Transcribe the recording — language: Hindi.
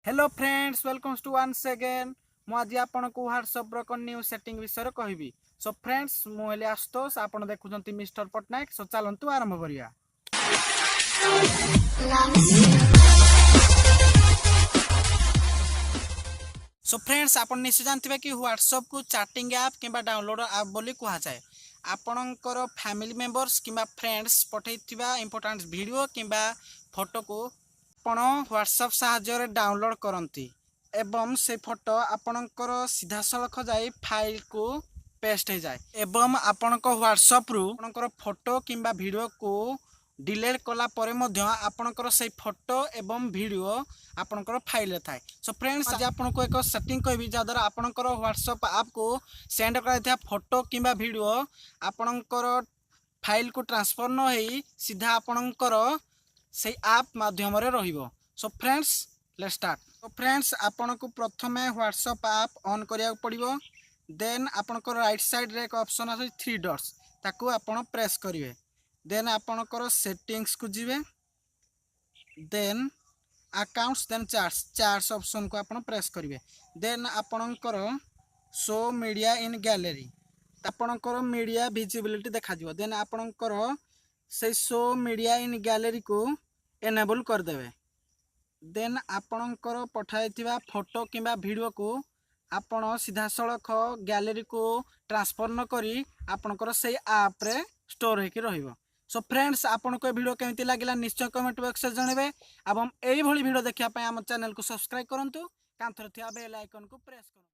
Hello friends welcomes to once again आज आपन को व्हाट्सएप रो न्यू सेटिंग विषय कहबी। सो फ्रेंड्स मुझे आशुतोष आप देखुं मिस्टर पट्टनायक। सो चलतु आरंभ करिया। सो फ्रेंड्स आप निश्चय जानते कि व्हाट्सएप को चैटिंग ऐप किंबा डाउनलोड ऐप बोली कहा जाए। आपणकर फैमिली मेंबर्स किंबा फ्रेंड्स पठेइथिबा इंपोर्टेंट वीडियो किंबा फोटो को आपण व्हाट्सएप साहाय्य डाउनलोड करती एवं से फोटो आपणकर सीधा सलख जाई फाइल को पेस्ट हो जाए एवं आपणक व्हाट्सएप रु आपणकर फोटो किंबा वीडियो को डिलीट कला परे मध्य आपणकर से फोटो एवं वीडियो आपणकर फाइल रे थाए। सो फ्रेंड्स आज आपनको एक सेटिंग कहबी जद्वारा आपणकर व्हाट्सएप ऐप को सेंड कराइथिया फोटो किंबा वीडियो आपणकर फाइल को ट्रांसफर न होई सीधा आपणकर से ऐप माध्यम रे रहिबो। So friends let's start. तो फ्रेंड्स आपन को प्रथमे व्हाट्सएप ऐप ऑन करिया पड़िबो। देन आपनकर राइट साइड रे एक ऑप्शन आछी थ्री डॉट्स ताकू आपन प्रेस करिवे। देन आपनकर सेटिंग्स को जिवे। Then accounts then chats option को आपन प्रेस करिवे। देन आपनकर शो मीडिया इन गैलरी आपनकर मीडिया विजिबिलिटी देखा दिबो। देन आपनकर से शो मीडिया इन गैलरी को एनेबल कर देवे। देन आपणकर पठाइथिबा फोटो किंबा वीडियो को आपण सीधा सड़क गैलरी को ट्रांसफर न करी आपणकर से ऐप रे स्टोर होके रहिबो। सो फ्रेंड्स आपनको वीडियो केमिति लागिला निश्चय कमेंट बॉक्स रे जणेबे एवं एई भली वीडियो देखिया पय हम चैनल को सब्सक्राइब करंतु कांथर थिया बेल आइकन को प्रेस करंतु।